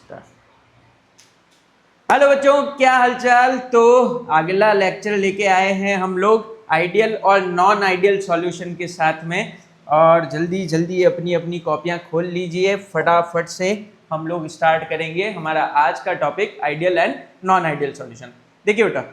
Hello बच्चों, क्या हालचाल। तो अगला लेक्चर लेके आए हैं हम लोग आइडियल और नॉन आइडियल सॉल्यूशन के साथ में। और जल्दी जल्दी अपनी अपनी कॉपियां खोल लीजिए, फटाफट से हम लोग स्टार्ट करेंगे हमारा आज का topic ideal and non ideal solution. देखिए बेटा,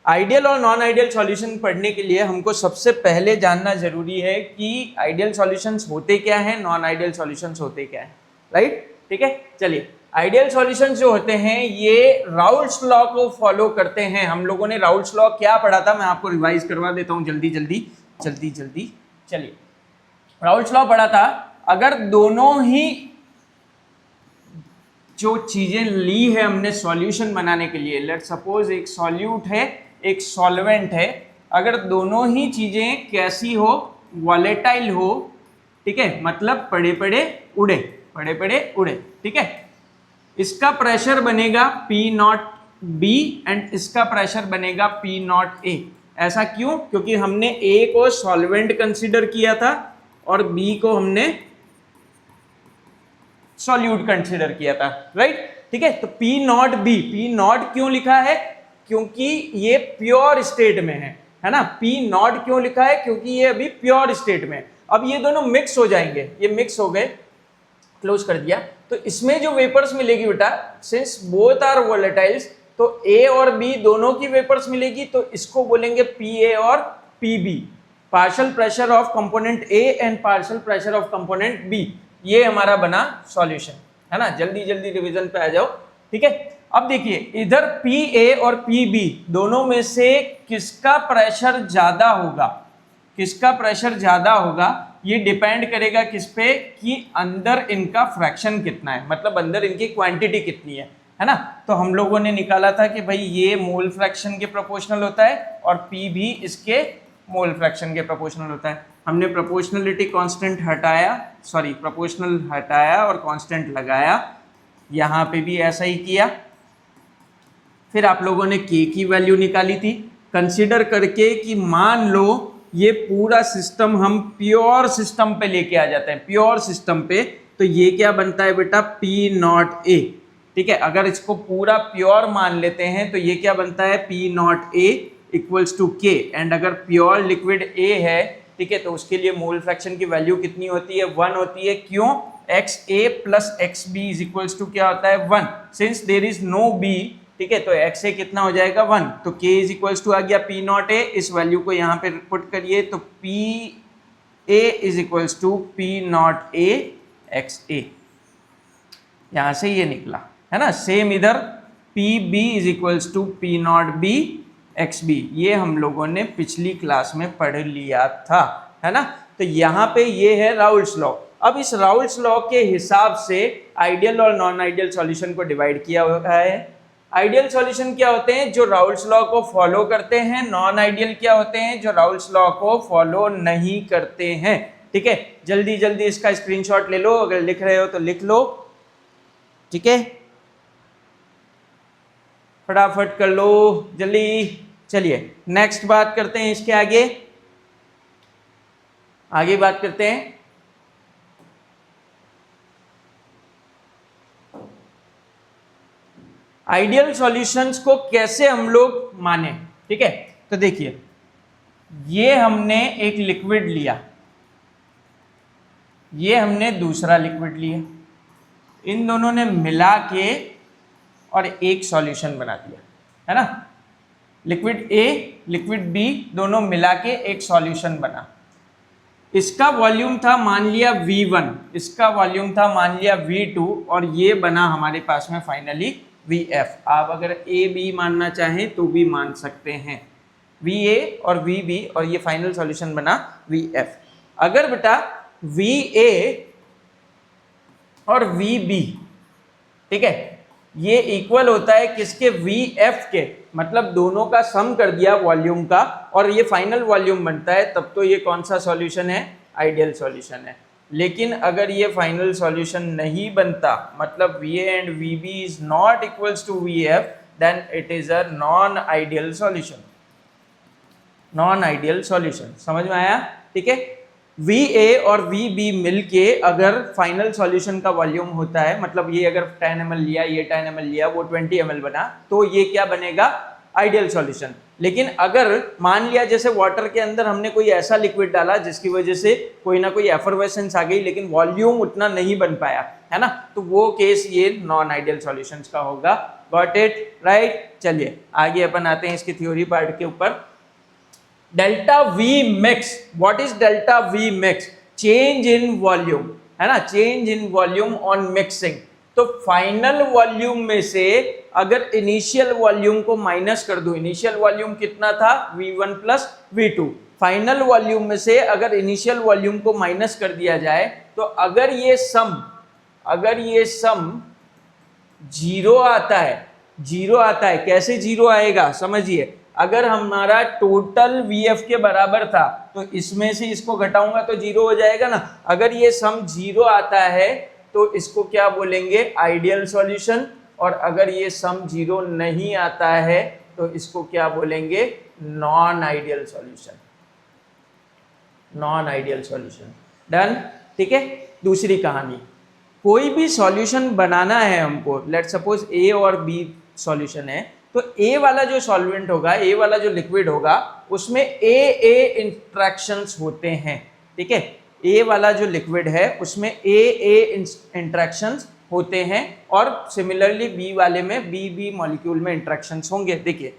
आइडियल और नॉन आइडियल सॉल्यूशन पढ़ने के लिए हमको सबसे पहले जानना जरूरी है कि आइडियल सॉल्यूशंस होते क्या हैं, नॉन आइडियल सॉल्यूशंस होते क्या हैं। राइट, ठीक है। चलिए, आइडियल सॉल्यूशंस जो होते हैं ये राउल्ट्स लॉ को फॉलो करते हैं। हम लोगों ने राउल्ट्स लॉ क्या पढ़ा था, मैं आपको रिवाइज करवा देता हूं जल्दी जल्दी। चलिए, राउल्ट्स लॉ पढ़ा था, अगर दोनों ही जो चीजें ली है हमने सॉल्यूशन बनाने के लिए, लेट सपोज एक सॉल्यूट है एक सॉल्वेंट है, अगर दोनों ही चीजें कैसी हो, वॉलेटाइल हो, ठीक है, मतलब पड़े पड़े उड़े, ठीक है, इसका प्रेशर बनेगा P नॉट B एंड इसका प्रेशर बनेगा P नॉट A। ऐसा क्यों? क्योंकि हमने A को सॉल्वेंट कंसीडर किया था और B को हमने सॉल्यूट कंसीडर किया था। राइट, ठीक है। तो P not B, P not क्यों लिखा है? क्योंकि ये प्योर स्टेट में है ना। P नॉट क्यों लिखा है? क्योंकि ये अभी प्योर स्टेट में। अब ये दोनों मिक्स हो जाएंगे, ये मिक्स हो गए, क्लोज कर दिया, तो इसमें जो वेपर्स मिलेगी बेटा, सिंस बोथ आर वोलेटाइल्स, तो A और B दोनों की वेपर्स मिलेगी, तो इसको बोलेंगे PA और PB, partial pressure of component A and partial pressure of component B। ये हमारा बना सॉल्यूशन, है ना। जल्दी जल्दी रिवीजन पे आ जाओ, ठीक है। अब देखिए, इधर PA और PB दोनों में से किसका प्रेशर ज्यादा होगा, किसका प्रेशर ज्यादा होगा, ये डिपेंड करेगा किस पे, कि अंदर इनका फ्रैक्शन कितना है, मतलब अंदर इनकी क्वांटिटी कितनी है ना। तो हम लोगों ने निकाला था कि भाई ये मोल फ्रैक्शन के प्रोपोर्शनल होता है और P भी इसके मोल फ्रैक्शन के प्रोपोर्शनल होता है। हमने प्रोपोर्शनलिटी कांस्टेंट हटाया, सॉरी प्रोपोर्शनल हटाया और कांस्टेंट लगाया, यहाँ पे भी ऐसा ही किया। फिर आप लोगों ने K की वैल्यू निकाली थी, कंसिडर करके कि मान लो ये पूरा सिस्टम हम प्योर सिस्टम पे लेके आ जाते हैं, प्योर सिस्टम पे, तो ये क्या बनता है बेटा, P नॉट A, ठीक है। अगर इसको पूरा प्योर मान लेते हैं तो ये क्या बनता है, P not A equals to K। And अगर प्योर लिक्विड A है, ठीक है, तो उसके लिए मोल फ्रैक्शन की वैल्यू कितनी होती है, 1 होती है। क्यों? XA plus XB is equals to क्या होता है, 1। Since there is no B, ठीक है, तो XA कितना हो जाएगा, 1, तो K इज इक्वल्स टू आ गया P नॉट A। इस वैल्यू को यहाँ पे पुट करिए, तो PA is equals to P not A XA, यहाँ से ये निकला, है ना। सेम इधर PB is equals to P not B XB, ये हम लोगों ने पिछली क्लास में पढ़ लिया था, है ना। तो यहाँ पे ये है राउल्ट्स लॉ। अब इस राउल्ट्स लॉ के हिसाब से आइडियल और नॉन आइडियल सॉल्यूशन को डिवाइड किया हुआ है। आइडियल सॉल्यूशन क्या होते हैं, जो राउल्ट्स लॉ को फॉलो करते हैं। नॉन आइडियल क्या होते हैं, जो राउल्ट्स लॉ को फॉलो नहीं करते हैं, ठीक है। जल्दी जल्दी इसका स्क्रीनशॉट ले लो, अगर लिख रहे हो तो लिख लो, ठीक है, फटाफट कर लो जल्दी। चलिए नेक्स्ट बात करते हैं, इसके आगे बात करते हैं। आइडियल सॉल्यूशंस को कैसे हम लोग माने, ठीक है। तो देखिए, ये हमने एक लिक्विड लिया, ये हमने दूसरा लिक्विड लिया, इन दोनों ने मिला के और एक सॉल्यूशन बना दिया, है ना। लिक्विड A लिक्विड B दोनों मिला के एक सॉल्यूशन बना। इसका वॉल्यूम था मान लिया V1, इसका वॉल्यूम था मान लिया V2, और ये बना हमारे पास में फाइनली VF। आप अगर AB मानना चाहें तो भी मान सकते हैं, VA और VB, और ये फाइनल सॉल्यूशन बना VF। अगर बेटा VA और VB, ठीक है, ये इक्वल होता है किसके, VF के, मतलब दोनों का सम कर दिया वॉल्यूम का और ये फाइनल वॉल्यूम बनता है, तब तो ये कौन सा सॉल्यूशन है, आइडियल सॉल्यूशन है। लेकिन अगर ये फाइनल सॉल्यूशन नहीं बनता, मतलब VA and VB is not equals to VF, then it is a non ideal solution. Non ideal solution, समझ में आया, ठीक है। वी ए और वी बी मिलके अगर फाइनल सॉल्यूशन का वॉल्यूम होता है, मतलब ये अगर 10 ml लिया, ये 10 ml लिया, वो 20 ml बना, तो ये क्या बनेगा, आइडियल सॉल्यूशन। लेकिन अगर मान लिया जैसे वाटर के अंदर हमने कोई ऐसा लिक्विड डाला जिसकी वजह से कोई ना कोई एफरवेसेंस आ गई लेकिन वॉल्यूम उतना नहीं बन पाया, है ना, तो वो केस ये नॉन आइडियल सॉल्यूशंस का होगा। Got it, right. चलिए आगे अपन आते हैं इसकी थ्योरी पार्ट के ऊपर। Delta V mix, what is delta V mix, change in volume, है ना, change in volume on mixing. तो फाइनल वॉल्यूम में से अगर इनिशियल वॉल्यूम को माइनस कर दूं, इनिशियल वॉल्यूम कितना था, V1 plus V2, final volume में से अगर इनिशियल वॉल्यूम को माइनस कर दिया जाए तो अगर ये सम जीरो आता है, जीरो आता है, कैसे जीरो आएगा समझिए, अगर हमारा टोटल VF के बराबर था तो इसमें से इसको घटाऊंगा तो जीरो हो जाएगा ना। अगर ये सम जीरो आता है तो इसको क्या बोलेंगे, आइडियल सॉल्यूशन, और अगर ये सम जीरो नहीं आता है तो इसको क्या बोलेंगे, non ideal solution, non ideal solution. Done, ठीक है। दूसरी कहानी, कोई भी सॉल्यूशन बनाना है हमको, लेट सपोज A और B सॉल्यूशन है, तो A वाला जो सॉल्वेंट होगा, A वाला जो लिक्विड होगा, उसमें AA इंट्रैक्शंस होते हैं, ठीक है। A वाला जो लिक्विड है उसमें AA इंट्रैक्शंस होते हैं, और सिमिलरली B वाले में B मॉलिक्यूल में इंट्रैक्शंस होंगे। देखिए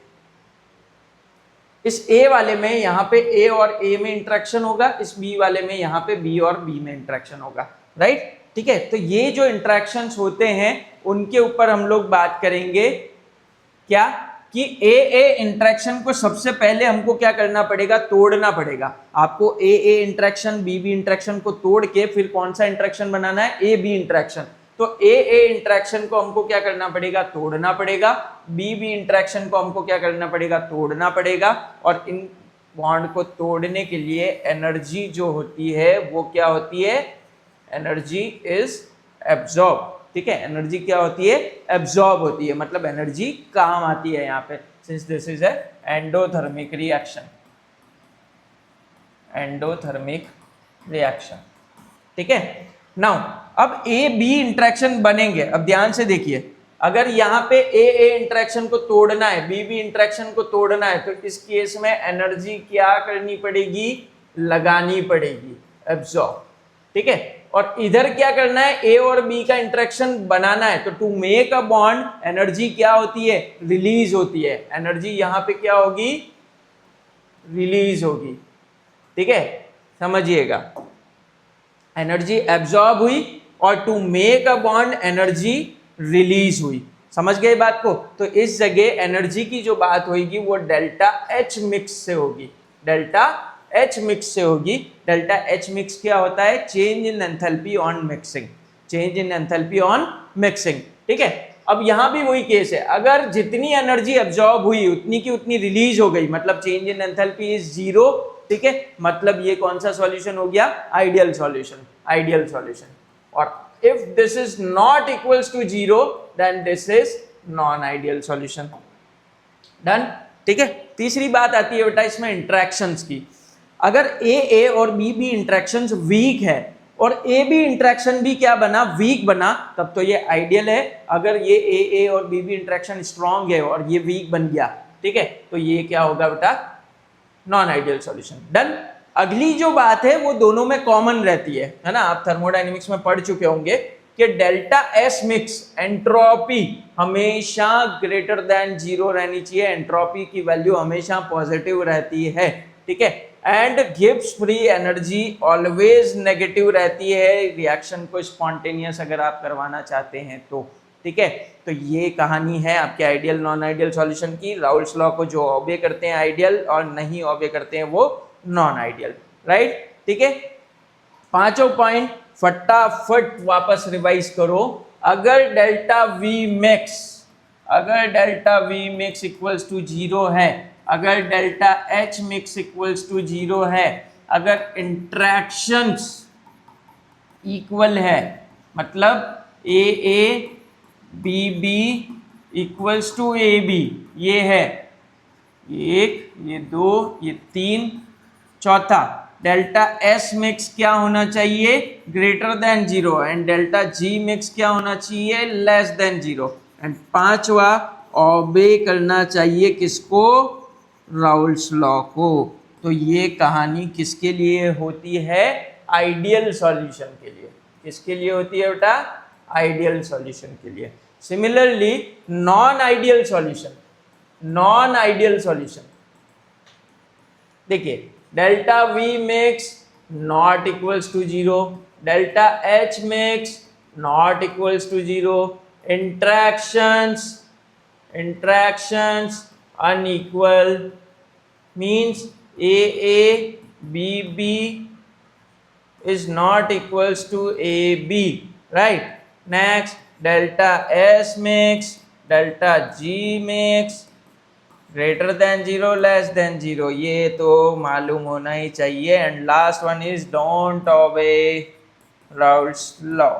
इस A वाले में यहाँ पे A और A में इंट्रैक्शन होगा, इस B वाले में यहाँ पे B और B में इंट्रैक्शन होगा, राइट, ठीक है। तो ये जो इंट्रैक्शंस होते हैं उनके ऊपर हम लोग बात करेंगे क्या, कि AA इंट्रैक्शन को सबसे पहले हमको क्या करना पड़ेगा, तोड़ना पड़ेगा। आपको AA इंट्रैक्शन BB इंट्रैक्शन को तोड़ के फिर कौन सा इंट्रैक्शन बनाना है, AB इंट्रैक्शन। तो AA इंट्रैक्शन को हमको क्या करना पड़ेगा, तोड़ना पड़ेगा, BB इंट्रैक्शन को हमको क्या करना पड़ेगा, तोड़ना पड़ेगा, और इन बॉन्ड को तोड़ने के लिए एनर्जी जो होती है वो क्या होती है, एनर्जी इज एब्जॉर्ब, ठीक है। एनर्जी क्या होती है, एब्जॉर्ब होती है, मतलब एनर्जी काम आती है यहाँ पे, since this is endothermic reaction, endothermic reaction, ठीक है। नाउ अब A B इंट्रैक्शन बनेंगे, अब ध्यान से देखिए, अगर यहाँ पे AA इंट्रैक्शन को तोड़ना है, BB इंट्रैक्शन को तोड़ना है, तो इस केस में एनर्जी क्या करनी पड़ेगी, लगानी पड़ेगी, एब्जॉर्ब, ठीक है। और इधर क्या करना है, A और B का इंट्रैक्शन बनाना है, तो to make a bond energy क्या होती है, रिलीज होती है, एनर्जी यहाँ पे क्या होगी, रिलीज होगी, ठीक है, समझिएगा। एनर्जी एब्जॉर्ब हुई और to make a bond energy release हुई, समझ गए बात को। तो इस जगह एनर्जी की जो बात होगी वो डेल्टा H मिक्स से होगी, डेल्टा H मिक्स से होगी। डेल्टा H मिक्स क्या होता है, change in enthalpy on mixing, change in enthalpy on mixing, ठीक है। अब यहाँ भी वही केस है, अगर जितनी एनर्जी एब्जॉर्ब हुई उतनी की उतनी रिलीज हो गई, मतलब change in enthalpy is zero, ठीक है, मतलब ये कौन सा सॉल्यूशन हो गया, आइडियल सॉल्यूशन, आइडियल सॉल्यूशन। और if this is not equals to 0 then this is non ideal solution। Done, ठीक है। तीसरी बात आती है बेटा इसमें इंट्रैक्शंस की। अगर AA और BB इंट्रैक्शंस वीक है और AB इंट्रैक्शन भी क्या बना, वीक बना, तब तो ये आइडियल है। अगर ये AA और BB इंट्रैक्शन स्ट्रॉन्ग है और ये वीक बन गया, ठीक है, तो ये क्या होगा बेटा, नॉन आइडियल सॉल्यूशन। डन। अगली जो बात है वो दोनों में कॉमन रहती है ना, आप थर्मोडायनेमिक्स में पढ़ चुके होंगे कि डेल्टा S मिक्स एंट्रोपी हमेशा ग्रेटर देन 0 रहनी चाहिए, एंट्रोपी की वैल्यू हमेशा पॉजिटिव रहती है, ठीक है। And Gibbs free energy always negative रहती है, रिएक्शन को स्पॉन्टेनियस अगर आप करवाना चाहते हैं तो, ठीक है। तो ये कहानी है आपके आइडियल नॉन आइडियल सॉल्यूशन की। राउल्स लॉ को जो ऑबे करते हैं आइडियल और नहीं ऑबे करते हैं वो नॉन आइडियल, राइट, ठीक है। पांचों पॉइंट फटाफट वापस रिवाइज करो। अगर delta V mix equals to 0 है, अगर delta H mix equals to 0 है, अगर इंट्रैक्शंस इक्वल है, मतलब AA BB equals to AB, ये है 1, ये 2, ये 3, चौथा डेल्टा एस मिक्स क्या होना चाहिए, greater than 0, and delta G mix क्या होना चाहिए, लेस देन 0, एंड पांचवा ओबे करना चाहिए किसको, राउल्स लॉ को। तो ये कहानी किसके लिए होती है, आइडियल सॉल्यूशन के लिए। किसके लिए होती है बेटा, आइडियल सॉल्यूशन के लिए। Similarly non ideal solution, non ideal solution देखिए, delta V mix not equals to 0, delta H mix not equals to 0, interactions unequal, means AA BB is not equals to AB, right? Next, delta S mix, delta G mix greater than 0, less than 0, ये तो मालूम होना ही चाहिए। And last one is don't ओबे Raoult's law.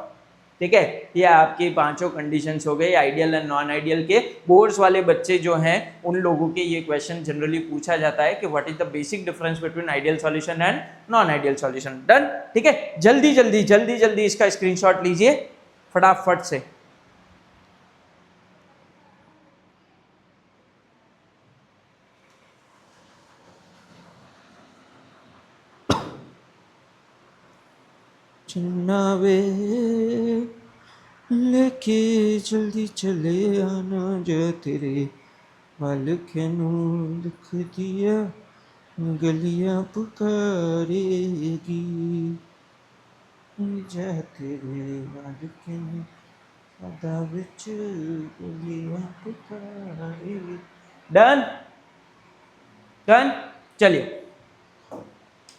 ठीक है, ये आपकी पांचों कंडीशंस हो गई आइडियल एंड नॉन आइडियल के। बोर्ड्स वाले बच्चे जो हैं उन लोगों के ये क्वेश्चन जनरली पूछा जाता है कि what is the basic difference between ideal solution and non ideal solution. Done, ठीक है, जल्दी जल्दी जल्दी जल्दी इसका स्क्रीनशॉट लीजिए फटाफट से। चन्नावे लेके जल्दी चले आना, जो तेरे मालिक नू लिख दिया गलियां पुकारेगी, जा तेरे मालिक ने सदा विच गलियां पुकारेगी। डन डन, चलिए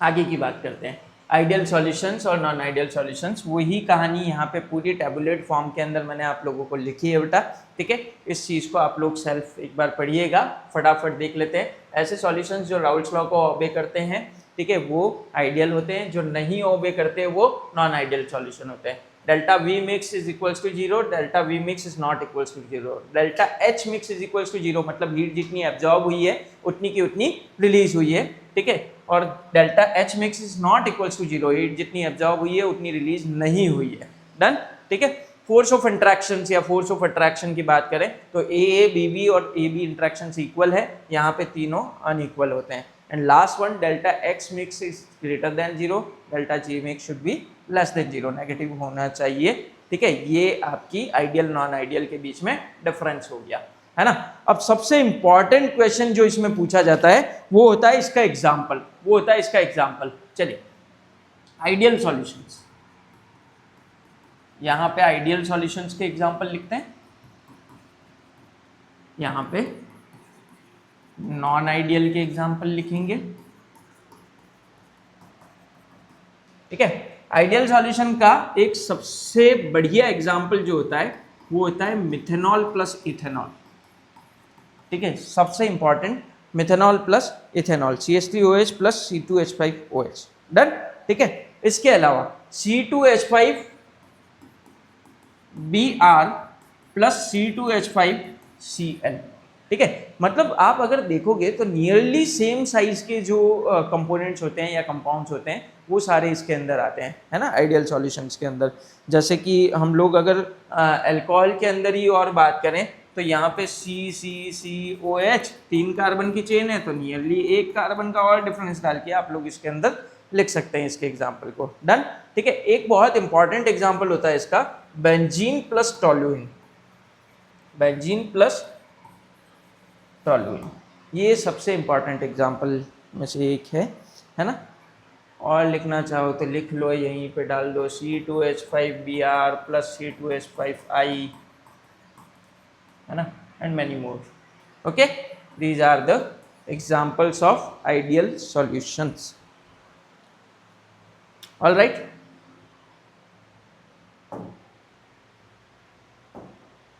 आगे की बात करते हैं। आइडियल सॉल्यूशंस और नॉन आइडियल सॉल्यूशंस, वही कहानी यहाँ पे पूरी टैबुलेट फॉर्म के अंदर मैंने आप लोगों को लिखी है बेटा। ठीक है, इस चीज़ को आप लोग सेल्फ एक बार पढ़िएगा, फटाफट देख लेते हैं। ऐसे सॉल्यूशंस जो राउल्स लॉ को ओबे करते हैं, ठीक है, वो आइडियल होते हैं, जो नहीं ओबे करते वो नॉन आइडियल सॉल्यूशन होते हैं। Delta V mix is equals to 0, delta V mix is not equals to 0, delta H mix is equals to 0, मतलब हीट जितनी एब्जॉर्ब हुई है उतनी की उतनी रिलीज हुई है। ठीक है, और delta H mix is not equals to 0, heat जितनी एब्जॉर्ब हुई है उतनी रिलीज नहीं हुई है। डन, ठीक है। फोर्स ऑफ इंट्रैक्शन या फोर्स ऑफ अट्रैक्शन की बात करें तो ए बी बी और ए बी इंट्रैक्शन इक्वल है, यहाँ पे तीनों अनइक्वल होते हैं। And last one, delta x mix is greater than 0, delta G mix should be less than 0, negative होना चाहिए। ठीक है, ये आपकी आइडियल नॉन आइडियल के बीच में डिफरेंस हो गया, है ना। अब सबसे इंपॉर्टेंट क्वेश्चन जो इसमें पूछा जाता है वो होता है इसका एग्जाम्पल, वो होता है इसका एग्जाम्पल। चलिए, आइडियल सॉल्यूशंस, यहां पे आइडियल सॉल्यूशंस के एग्जाम्पल लिखते हैं, यहां पे नॉन आइडियल के एग्जाम्पल लिखेंगे। ठीक है, आइडियल सॉल्यूशन का एक सबसे बढ़िया एग्जाम्पल जो होता है वो होता है मिथेनॉल प्लस इथेनॉल। ठीक है, सबसे important methanol plus ethanol, CH3OH plus C2H5OH। Done, ठीक है। इसके अलावा C2H5Br प्लस C2H5Cl। ठीक है, मतलब आप अगर देखोगे तो नियरली सेम साइज के जो कंपोनेंट्स होते हैं या कंपाउंड्स होते हैं वो सारे इसके अंदर आते हैं, है ना, आइडियल सॉल्यूशंस के अंदर। जैसे कि हम लोग अगर अल्कोहल के अंदर ही और बात करें तो यहाँ पे CCCOH 3 कार्बन की चेन है, तो नियरली 1 कार्बन का और डिफरेंस डाल के आप लोग इसके अंदर लिख सकते हैं इसके एग्जाम्पल को। डन, ठीक है। एक बहुत इंपॉर्टेंट एग्जाम्पल होता है इसका benzene plus toluene, benzene plus toluene, ये सबसे इंपॉर्टेंट एग्जाम्पल में से एक है ना। और लिखना चाहो तो लिख लो, यहीं पे डाल दो C2H5Br प्लस C2H5I, है ना, and many more. Okay, these are the examples of ideal solutions. All right,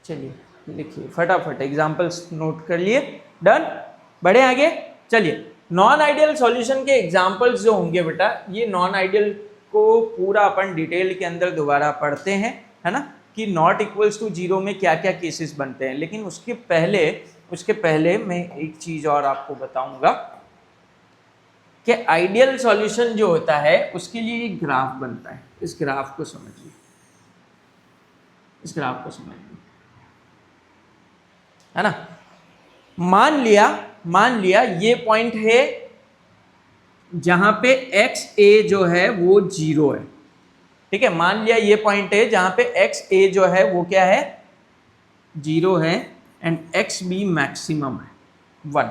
चलिए लिखिए फटाफट, एग्जाम्पल्स नोट कर लिए। डन, बढ़े आगे। चलिए, नॉन आइडियल सॉल्यूशन के एग्जाम्पल्स जो होंगे बेटा, ये नॉन आइडियल को पूरा अपन डिटेल के अंदर दोबारा पढ़ते हैं, है ना, कि नॉट इक्वल्स टू 0 में क्या क्या केसेस बनते हैं। लेकिन उसके पहले मैं एक चीज़ और आपको बताऊंगा कि आइडियल सॉल्यूशन जो होता है उसके लिए एक ग्राफ बनता है। इस ग्राफ को समझिए, इस ग्राफ को समझिए, है ना। मान लिया ये पॉइंट है जहां पे एक्स ए जो है वो 0 है, ठीक है। मान लिया ये पॉइंट है जहां पे एक्स ए जो है वो क्या है, 0 है, एंड एक्स बी मैक्सिमम है 1,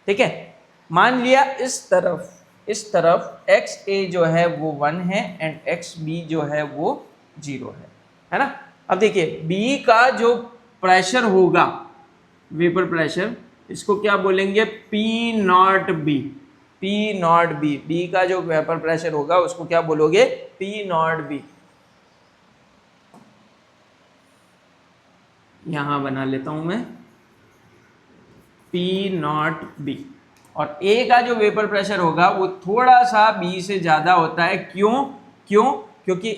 ठीक है। मान लिया इस तरफ एक्स ए जो है वो 1 है एंड एक्स बी जो है वो 0 है ना। अब देखिए बी का जो प्रेशर होगा, वेपर प्रेशर, इसको क्या बोलेंगे, P not B. P not B, B का जो वेपर प्रेशर होगा उसको क्या बोलोगे, पी नॉट बी। यहां बना लेता हूं मैं पी नॉट बी। और ए का जो वेपर प्रेशर होगा वो थोड़ा सा बी से ज़्यादा होता है। क्योंकि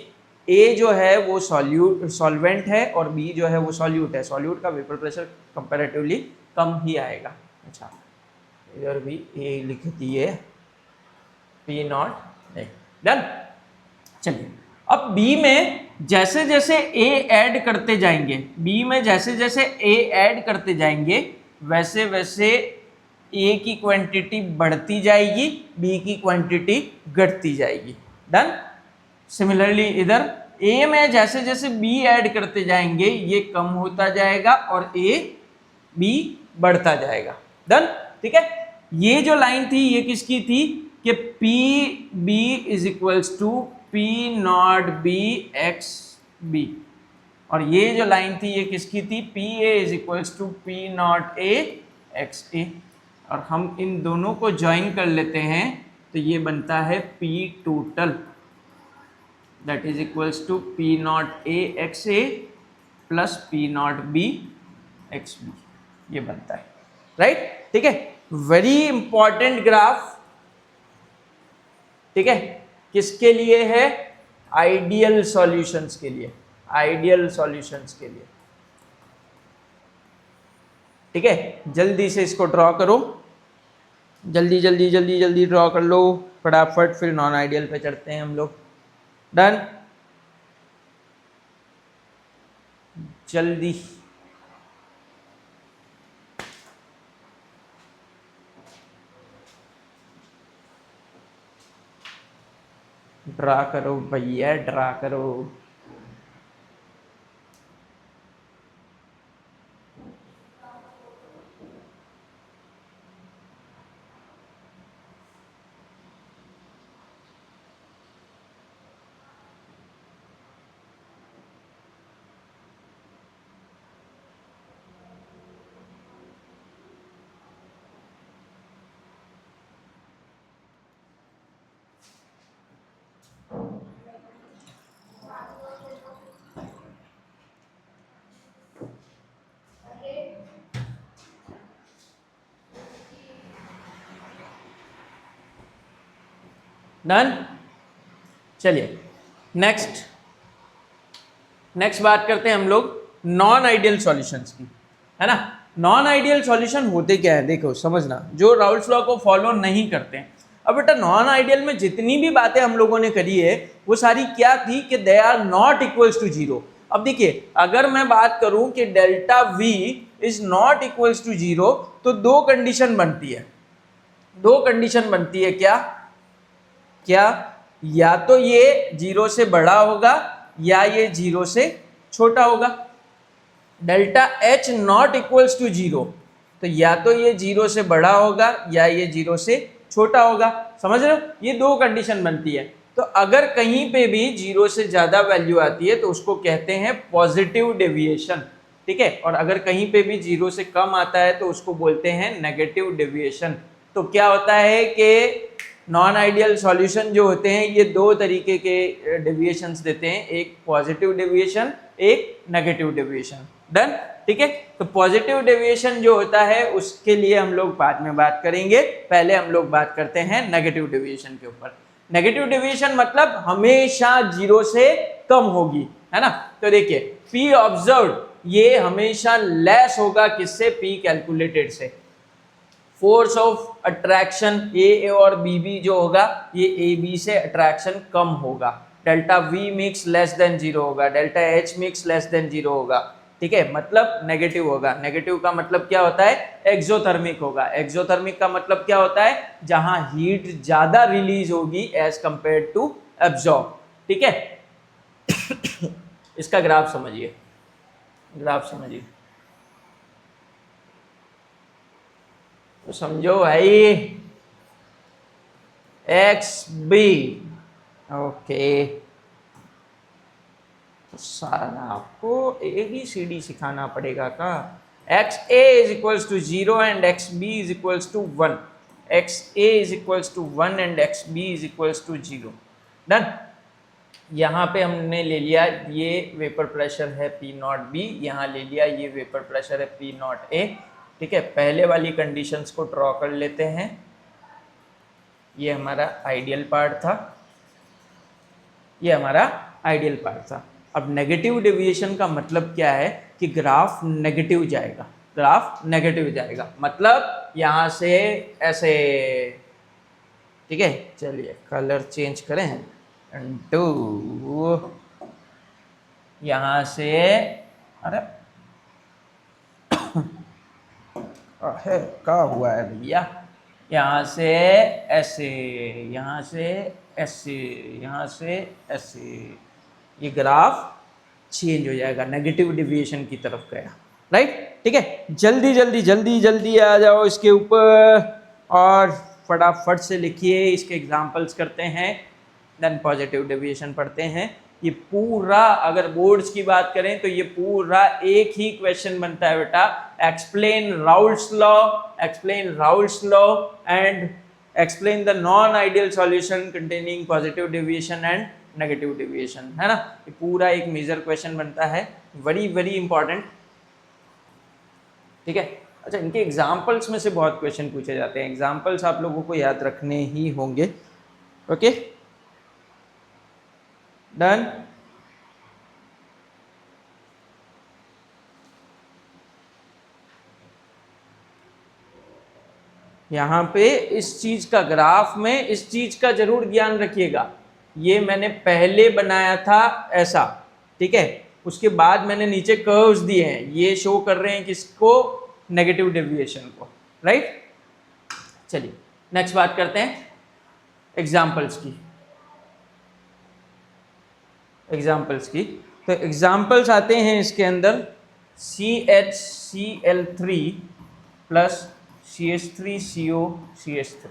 ए जो है वो सॉल्वेंट है और बी जो है वो सॉल्यूट है। सॉल्यूट का वेपर प्रेशर कंपैरेटिवली कम ही आएगा। अच्छा, इधर भी ए लिख दिए, पी नॉट ए, डन। चलिए अब बी में जैसे जैसे ए ऐड करते जाएंगे, बी में जैसे जैसे ए ऐड करते जाएंगे वैसे वैसे ए की क्वांटिटी बढ़ती जाएगी, बी की क्वांटिटी घटती जाएगी, डन। सिमिलरली इधर ए में जैसे जैसे बी ऐड करते जाएंगे ये कम होता जाएगा और ए बी बढ़ता जाएगा, डन, ठीक है। ये जो लाइन थी ये किसकी थी कि P B is equals to P not B X B, और ये जो लाइन थी ये किसकी थी, P A is equals to P not A X A. और हम इन दोनों को ज्वाइन कर लेते हैं तो ये बनता है P total, that is equals to P not A X A plus P not B X B, ये बनता है, राइट, ठीक है। वेरी इंपॉर्टेंट ग्राफ, ठीक है, किसके लिए है, आइडियल सॉल्यूशंस के लिए, आइडियल सॉल्यूशंस के लिए, ठीक है। जल्दी से इसको ड्रॉ करो, जल्दी जल्दी जल्दी जल्दी ड्रॉ कर लो फटाफट, फिर नॉन आइडियल पे चढ़ते हैं हम लोग, डन, जल्दी। ड्रा करो भैया, ड्रा करो। डन। चलिए नेक्स्ट बात करते हैं हम लोग नॉन आइडियल सॉल्यूशंस की, है ना। नॉन आइडियल सॉल्यूशन होते क्या है, देखो समझना, जो राउल्स लॉ को फॉलो नहीं करते हैं। अब बेटा नॉन आइडियल में जितनी भी बातें हम लोगों ने करी है वो सारी क्या थी कि they are not equals to zero. अब देखिए अगर मैं बात करूं कि delta V is not equals to zero तो दो कंडीशन बनती है, दो कंडीशन बनती है, क्या या तो ये जीरो से बड़ा होगा या ये जीरो से छोटा होगा। Delta H not equals to zero, तो या तो ये जीरो से बड़ा होगा या ये जीरो से छोटा होगा, समझ रहे हो, ये दो कंडीशन बनती है। तो अगर कहीं पे भी जीरो से ज़्यादा वैल्यू आती है तो उसको कहते हैं पॉजिटिव डेविएशन, ठीक है। और अगर कहीं पे भी जीरो से कम आता है तो उसको बोलते हैं नेगेटिव डेविएशन। तो क्या होता है कि नॉन आइडियल सॉल्यूशन जो होते हैं ये दो तरीके के डेविएशंस देते हैं, एक पॉजिटिव डेविएशन, एक नेगेटिव डेविएशन, डन, ठीक है। तो पॉजिटिव डेविएशन जो होता है उसके लिए हम लोग बाद में बात करेंगे, पहले हम लोग बात करते हैं नेगेटिव डेविएशन के ऊपर। नेगेटिव डेविएशन मतलब हमेशा जीरो से कम होगी, है ना। तो देखिए पी ऑब्जर्व्ड ये हमेशा लेस होगा किससे, पी कैलकुलेटेड से। फोर्स ऑफ अट्रैक्शन ए और बी जो होगा ये ए बी से अट्रैक्शन कम होगा, delta V mix less than 0 होगा, delta H mix less than 0 होगा, ठीक है, मतलब नेगेटिव होगा। नेगेटिव का मतलब क्या होता है, एक्सोथर्मिक होगा। एक्सोथर्मिक का मतलब क्या होता है, जहां हीट ज्यादा रिलीज होगी एज कंपेयर टू एब्जॉर्ब, ठीक है। इसका ग्राफ समझिए, ग्राफ समझिए तो समझो भाई, एक्स बी, ओके, सारा आपको ABCD सिखाना पड़ेगा का। X A is equals to 0 and X B is equals to 1, X A is equals to 1 and X B is equals to 0। Done. यहाँ पे हमने ले लिया ये वेपर प्रेशर है P नॉट बी, यहाँ ले लिया ये वेपर प्रेशर है P नॉट ए, ठीक है। पहले वाली कंडीशंस को ड्रॉ कर लेते हैं। ये हमारा आइडियल पार्ट था, ये हमारा आइडियल पार्ट था। अब नेगेटिव डेविएशन का मतलब क्या है कि ग्राफ नेगेटिव जाएगा, ग्राफ नेगेटिव जाएगा, मतलब यहाँ से ऐसे, ठीक है। चलिए कलर चेंज करें, टू यहाँ से, अरे है क्या हुआ है भैया, यहाँ से ऐसे, यहाँ से ऐसे, यहाँ से ऐसे, ये ग्राफ चेंज हो जाएगा, नेगेटिव डेविएशन की तरफ गया, राइट, ठीक है। जल्दी जल्दी जल्दी जल्दी आ जाओ इसके ऊपर और फटाफट से लिखिए, इसके एग्जांपल्स करते हैं, देन पॉजिटिव डेविएशन पढ़ते हैं। ये पूरा अगर बोर्ड्स की बात करें तो ये पूरा एक ही क्वेश्चन बनता है बेटा, explain Raoult's law, explain Raoult's law and explain the non ideal solution containing positive deviation and negative deviation, है ना। ये पूरा एक मेजर क्वेश्चन बनता है, वेरी वेरी इंपॉर्टेंट, ठीक है। अच्छा, इनके एग्जाम्पल्स में से बहुत क्वेश्चन पूछे जाते हैं, एग्जाम्पल्स आप लोगों को याद रखने ही होंगे, ओके, डन। यहाँ पे इस चीज का ग्राफ में इस चीज का जरूर ज्ञान रखिएगा, ये मैंने पहले बनाया था ऐसा, ठीक है, उसके बाद मैंने नीचे कर्व्स दिए हैं, ये शो कर रहे हैं किसको, नेगेटिव डेविएशन को, राइट। चलिए नेक्स्ट बात करते हैं एग्जाम्पल्स की, एग्जाम्पल्स की। तो एग्जाम्पल्स आते हैं इसके अंदर CHCl3 प्लस CH3COCH3,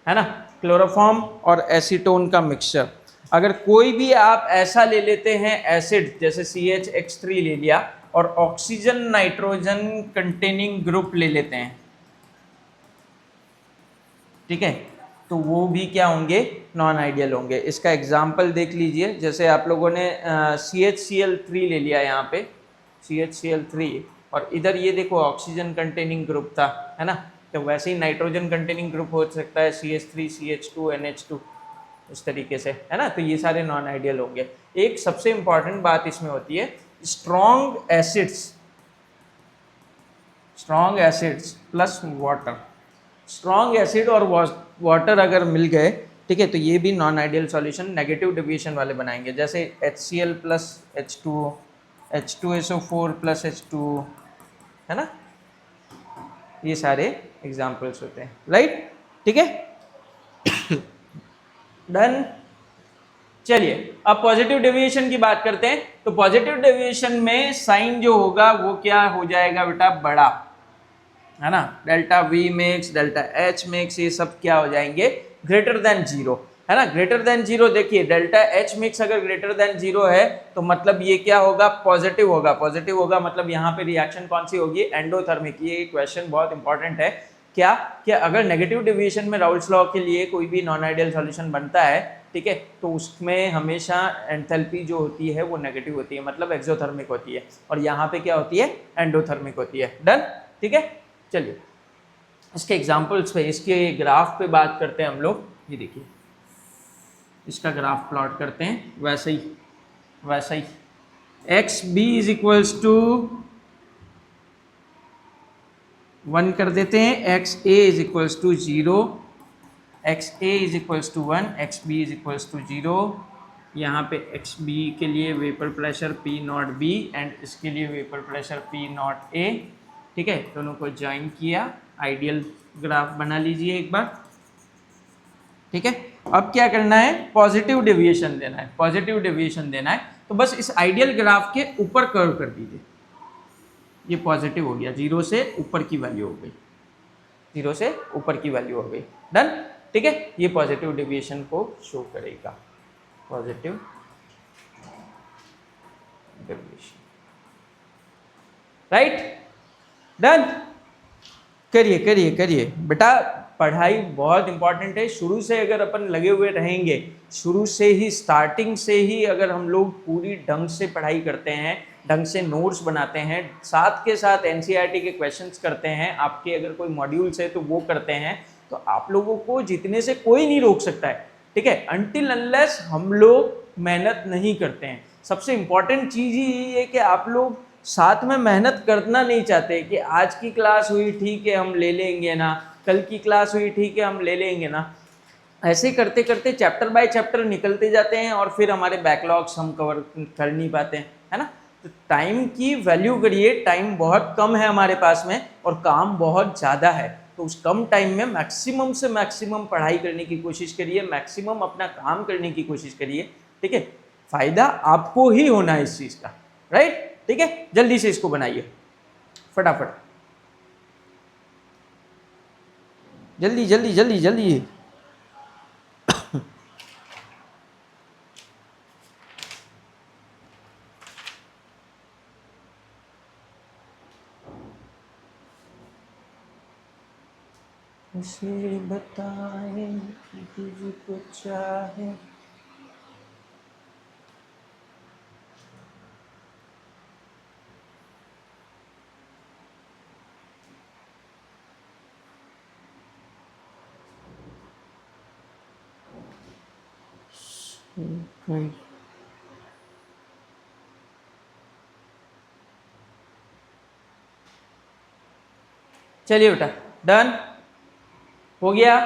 है ना, क्लोरोफॉर्म और एसीटोन का मिक्सचर। अगर कोई भी आप ऐसा ले लेते हैं एसिड, जैसे CHX3 ले लिया और ऑक्सीजन नाइट्रोजन कंटेनिंग ग्रुप ले लेते हैं, ठीक है, तो वो भी क्या होंगे, नॉन आइडियल होंगे। इसका एग्जाम्पल देख लीजिए, जैसे आप लोगों ने CHCl3 ले लिया यहाँ पे, CHCl3, और इधर ये देखो ऑक्सीजन कंटेनिंग ग्रुप था, है ना, तो वैसे ही नाइट्रोजन कंटेनिंग ग्रुप हो सकता है CH3 CH2 NH2, इस तरीके से, है ना। तो ये सारे नॉन आइडियल होंगे। एक सबसे इंपॉर्टेंट बात इसमें होती है, strong acids plus water, strong acid और वाटर अगर मिल गए, ठीक है, तो ये भी non ideal solution negative deviation वाले बनाएंगे, जैसे HCl plus H2, H2SO4 plus H2, है ना, ये सारे एग्जाम्पल्स होते हैं, राइट, ठीक है। डन। चलिए अब पॉजिटिव डेविएशन की बात करते हैं। तो पॉजिटिव डेविएशन में साइन जो होगा वो क्या हो जाएगा बेटा, बड़ा, है ना, delta V mix, delta H mix, ये सब क्या हो जाएंगे, ग्रेटर देन 0, है ना, ग्रेटर देन 0। देखिए डेल्टा एच मिक्स अगर ग्रेटर देन 0 है तो मतलब ये क्या होगा, पॉजिटिव होगा, पॉजिटिव होगा, मतलब यहाँ पे रिएक्शन कौन सी होगी, एंडोथर्मिक। ये क्वेश्चन बहुत इंपॉर्टेंट है, क्या कि अगर नेगेटिव डेविएशन में राउल्ट्स लॉ के लिए कोई भी नॉन आइडियल सॉल्यूशन बनता है, ठीक है, तो उसमें हमेशा एंथैल्पी जो होती है वो नेगेटिव होती है, मतलब एक्सोथर्मिक होती है, और यहाँ पे क्या होती है, एंडोथर्मिक होती है। डन, ठीक है। चलिए इसके एग्जाम्पल्स पे, इसके ग्राफ पे बात करते हैं हम लोग। ये देखिए इसका ग्राफ प्लॉट करते हैं, वैसे ही x B is equals to 1 कर देते हैं, x A is equals to 0, x A is equals to 1, x B is equals to 0। यहाँ पे एक्स बी के लिए vapour pressure P not B and इसके लिए vapour pressure P not A. ठीक है, दोनों को ज्वाइन किया, आइडियल ग्राफ बना लीजिए एक बार। ठीक है, अब क्या करना है, पॉजिटिव डेविएशन देना है, पॉजिटिव डेविएशन देना है। तो बस इस आइडियल ग्राफ के ऊपर कर्व कर दीजिए, ये पॉजिटिव हो गया, 0 से ऊपर की वैल्यू हो गई, 0 से ऊपर की वैल्यू हो गई, डन। ठीक है, ये पॉजिटिव डेविएशन को शो करेगा, पॉजिटिव डेविएशन, राइट, डन। करिए करिए करिए बेटा, पढ़ाई बहुत इंपॉर्टेंट है। शुरू से अगर अपन लगे हुए रहेंगे, शुरू से ही स्टार्टिंग से ही अगर हम लोग पूरी ढंग से पढ़ाई करते हैं, ढंग से नोट्स बनाते हैं, साथ के साथ एनसीईआरटी के क्वेश्चंस करते हैं, आपके अगर कोई मॉड्यूल्स है तो वो करते हैं, तो आप लोगों को जीतने से कोई नहीं रोक सकता है। ठीक है, अनटिल अनलेस हम लोग मेहनत नहीं करते हैं। सबसे इंपॉर्टेंट चीज़ ही ये है कि आप लोग साथ में मेहनत करना नहीं चाहते कि आज की क्लास हुई ठीक है हम ले लेंगे ना, कल की क्लास हुई ठीक है हम ले लेंगे ना। ऐसे करते करते चैप्टर बाय चैप्टर निकलते जाते हैं और फिर हमारे बैकलॉग्स हम कवर कर नहीं पाते हैं, है ना। तो टाइम की वैल्यू करिए, टाइम बहुत कम है हमारे पास में और काम बहुत ज़्यादा है, तो उस कम टाइम में मैक्सिमम से मैक्सिमम पढ़ाई करने की कोशिश करिए, मैक्सिमम अपना काम करने की कोशिश करिए। ठीक है, फ़ायदा आपको ही होना है इस चीज़ का, राइट। ठीक है, जल्दी से इसको बनाइए फटाफट, जल्दी जल्दी जल्दी जल्दी। उसे बताए कि तुझको चाहे, चलिए बेटा, डन हो गया।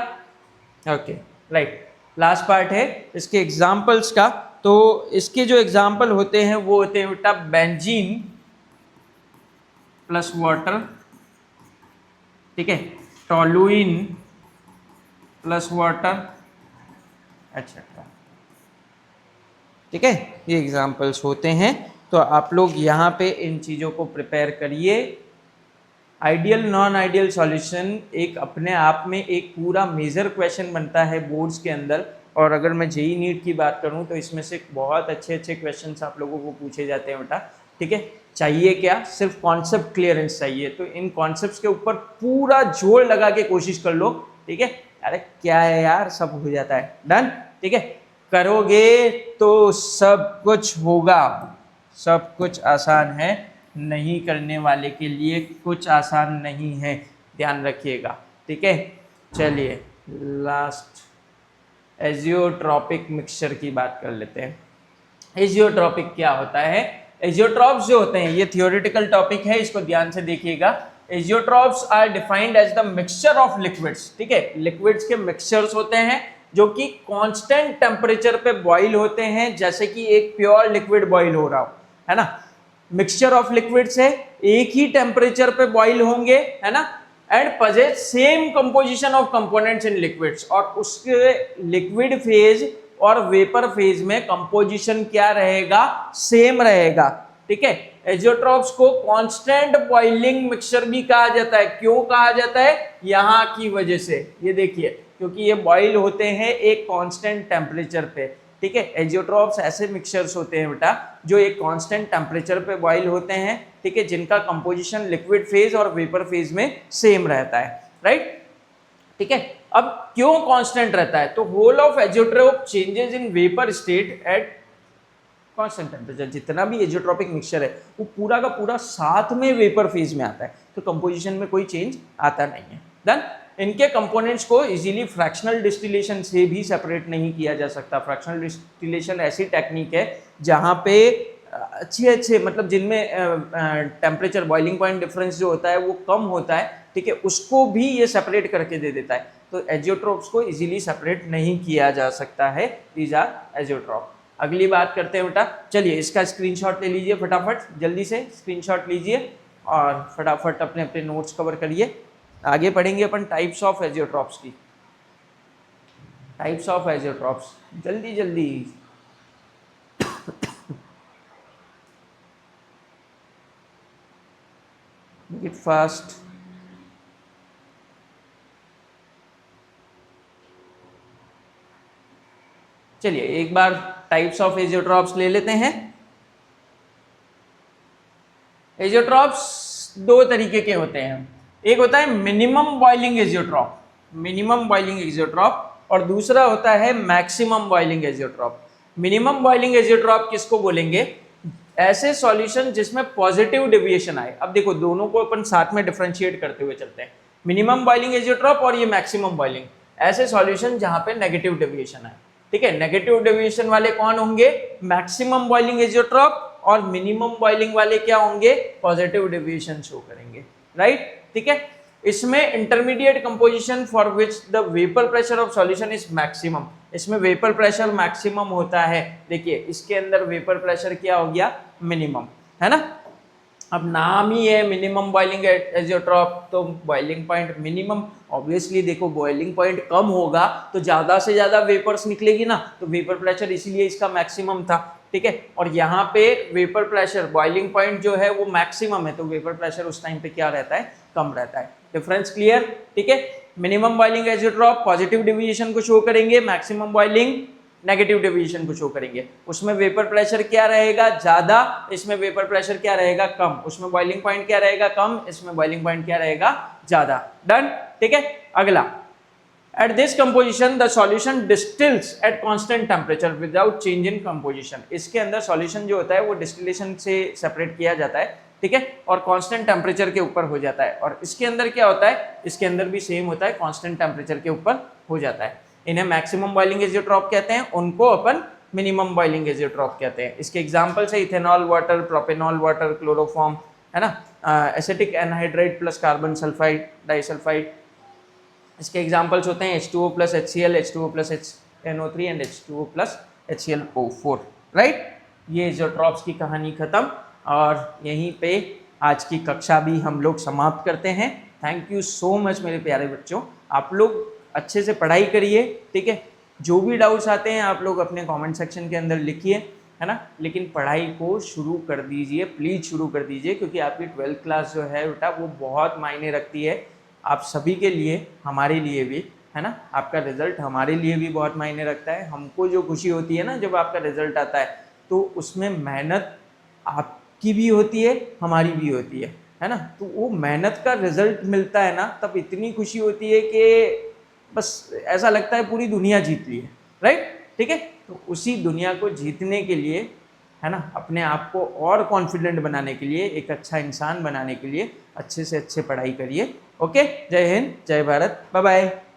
ओके, राइट, लास्ट पार्ट है इसके एग्जाम्पल्स का। तो इसके जो एग्जाम्पल होते हैं वो होते हैं बेटा बेंजीन प्लस वाटर, ठीक है, टोलुइन प्लस वाटर एक्सेट्रा। ठीक है, ये एग्जाम्पल्स होते हैं। तो आप लोग यहाँ पे इन चीज़ों को प्रिपेयर करिए। आइडियल नॉन आइडियल सॉल्यूशन एक अपने आप में एक पूरा मेजर क्वेश्चन बनता है बोर्ड्स के अंदर, और अगर मैं जेई नीट की बात करूं तो इसमें से बहुत अच्छे अच्छे क्वेश्चंस आप लोगों को पूछे जाते हैं बेटा। ठीक है, चाहिए क्या, सिर्फ कॉन्सेप्ट क्लियरेंस चाहिए। तो इन कॉन्सेप्ट्स के ऊपर पूरा जोर लगा के कोशिश कर लो। ठीक है, अरे क्या है यार, सब हो जाता है, डन। ठीक है, करोगे तो सब कुछ होगा, सब कुछ आसान है, नहीं करने वाले के लिए कुछ आसान नहीं है, ध्यान रखिएगा। ठीक है, चलिए लास्ट एजियोट्रॉपिक मिक्सचर की बात कर लेते हैं। एजियोट्रॉपिक क्या होता है, एजियोट्रॉप्स जो होते हैं, ये थियोरेटिकल टॉपिक है, इसको ध्यान से देखिएगा। Azeotropes are defined as the mixture of liquids. ठीक है, लिक्विड्स के मिक्सचर्स होते हैं जो कि कांस्टेंट टेम्परेचर पे बॉईल होते हैं, जैसे कि एक प्योर लिक्विड बॉईल हो रहा हो, है ना। मिक्सचर ऑफ लिक्विड्स है, एक ही टेम्परेचर पे बॉईल होंगे, है ना, and possess same composition of components in liquids, और उसके लिक्विड फेज और वेपर फेज में कंपोजिशन क्या रहेगा, सेम रहेगा। ठीक है, एजियोट्रॉप्स को कांस्टेंट बॉइलिंग मिक्सचर भी कहा जाता है। क्यों कहा जाता है, यहां की वजह से, ये देखिए, क्योंकि ये बॉइल होते हैं एक कांस्टेंट टेम्परेचर पे। ठीक है, एजियोट्रॉप्स ऐसे मिक्सचर्स होते हैं बेटा जो एक कांस्टेंट टेम्परेचर पे बॉइल होते हैं, ठीक है, जिनका कंपोजिशन लिक्विड फेज और वेपर फेज में सेम रहता है, राइट। ठीक है, अब क्यों कांस्टेंट रहता है, तो whole of azeotrope changes in vapour state at constant temperature. जितना भी एजियोट्रॉपिक मिक्सचर है वो पूरा का पूरा साथ में वेपर फेज में आता है, तो कंपोजिशन में कोई चेंज आता नहीं है, डन। इनके कंपोनेंट्स को इजीली फ्रैक्शनल डिस्टिलेशन से भी सेपरेट नहीं किया जा सकता। फ्रैक्शनल डिस्टिलेशन ऐसी टेक्निक है जहाँ पे अच्छे मतलब जिनमें टेम्परेचर बॉइलिंग पॉइंट डिफरेंस जो होता है वो कम होता है, ठीक है, उसको भी ये सेपरेट करके दे देता है। तो एजियोट्रॉप्स को इजीली सेपरेट नहीं किया जा सकता है, दीज आर एजियोट्रॉप। अगली बात करते हैं बेटा, चलिए इसका स्क्रीनशॉट ले लीजिए फटाफट, जल्दी से स्क्रीनशॉट लीजिए और फटाफट अपने अपने नोट्स कवर करिए। आगे पढ़ेंगे अपन टाइप्स ऑफ एजियोट्रॉप्स की, टाइप्स ऑफ एजियोट्रॉप्स, जल्दी जल्दी। Make it fast. चलिए एक बार टाइप्स ऑफ एजियोट्रॉप्स ले लेते हैं। एजियोट्रॉप्स दो तरीके के होते हैं, एक होता है minimum boiling azeotrope, minimum boiling azeotrope, और दूसरा होता है maximum boiling azeotrope. Minimum boiling azeotrope किसको बोलेंगे? ऐसे सॉल्यूशन जिसमें पॉजिटिव डेविएशन आए। अब देखो दोनों को अपन साथ में डिफरेंशिएट करते हुए चलते हैं, मिनिमम बॉइलिंग एजियोट्रॉप और ये मैक्सिमम बॉइलिंग। ऐसे सॉल्यूशन जहां पे नेगेटिव डेविएशन आए, ठीक है, नेगेटिव डेविएशन वाले कौन होंगे? मैक्सिमम बॉइलिंग एजियोट्रॉप, और मिनिमम बॉइलिंग वाले क्या होंगे? पॉजिटिव डेविएशन शो करेंगे, राइट, ठीक है। इसमें intermediate composition for which the vapour pressure of solution is maximum, इसमें वेपर प्रेशर मैक्सिमम होता है। देखिए इसके अंदर वेपर प्रेशर क्या हो गया? मिनिमम, है ना। अब नाम ही है मिनिमम बॉइलिंग एजियोट्रॉप, तो बॉइलिंग पॉइंट मिनिमम, ऑब्वियसली देखो बॉइलिंग पॉइंट कम होगा तो ज़्यादा से ज़्यादा वेपर्स निकलेगी ना, तो वेपर प्रेशर इसीलिए इसका मैक्सिमम था, ठीक है। और यहाँ पे वेपर प्रेशर बॉइलिंग पॉइंट जो है वो मैक्सिमम है, तो वेपर प्रेशर उस टाइम पे क्या रहता है? कम रहता है। Difference clear? ठीक है, minimum boiling azeotrope positive deviation को शो करेंगे, मैक्सिमम बॉइलिंग नेगेटिव डेविएशन को शो करेंगे। उसमें वेपर प्रेशर क्या रहेगा? ज्यादा, इसमें वेपर प्रेशर क्या रहेगा? कम। उसमें बॉइलिंग पॉइंट क्या रहेगा? कम, इसमें बॉइलिंग पॉइंट क्या रहेगा? ज्यादा। डन, ठीक है। अगला, at this composition the solution distils eight constant temperature without change in composition. इसके अंदर सॉल्यूशन जो होता है वो डिस्टिलेशन से सेपरेट किया जाता है, ठीक है, और कांस्टेंट टेम्परेचर के ऊपर हो जाता है। और इसके अंदर क्या होता है? इसके अंदर भी सेम होता है, कांस्टेंट टेम्परेचर के ऊपर हो जाता है। इन्हें मैक्सिमम बॉइलिंग एजियोट्रॉप कहते हैं, उनको अपन मिनिमम बॉइलिंग एजियोट्रॉप कहते हैं। इसके एग्जांपल्स है ethanol water, propanol water, chloroform, है ना, acetic anhydride plus carbon sulphide, disulphide. इसके एग्जांपल्स होते हैं H2O plus HCl, H2O plus NO3 and H2O plus HClO4, right. ये एजियोट्रॉप्स की कहानी खत्म, और यहीं पे आज की कक्षा भी हम लोग समाप्त करते हैं। थैंक यू सो मच मेरे प्यारे बच्चों, आप लोग अच्छे से पढ़ाई करिए, ठीक है। जो भी डाउट्स आते हैं आप लोग अपने कमेंट सेक्शन के अंदर लिखिए, है ना, लेकिन पढ़ाई को शुरू कर दीजिए, प्लीज़ शुरू कर दीजिए, क्योंकि आपकी 12th क्लास जो है बेटा वो बहुत मायने रखती है आप सभी के लिए, हमारे लिए भी, है ना। आपका रिजल्ट हमारे लिए भी बहुत मायने रखता है। हमको जो खुशी होती है ना जब आपका रिजल्ट आता है, तो उसमें मेहनत आपकी भी होती है, हमारी भी होती है ना। तो वो मेहनत का रिजल्ट मिलता है ना, तब इतनी खुशी होती है कि बस ऐसा लगता है पूरी दुनिया जीत ली है, राइट, ठीक है। तो उसी दुनिया को जीतने के लिए, है ना, अपने आप को और कॉन्फिडेंट बनाने के लिए, एक अच्छा इंसान बनाने के लिए अच्छे से अच्छे पढ़ाई करिए। ओके, जय हिंद, जय भारत, बाय बाय।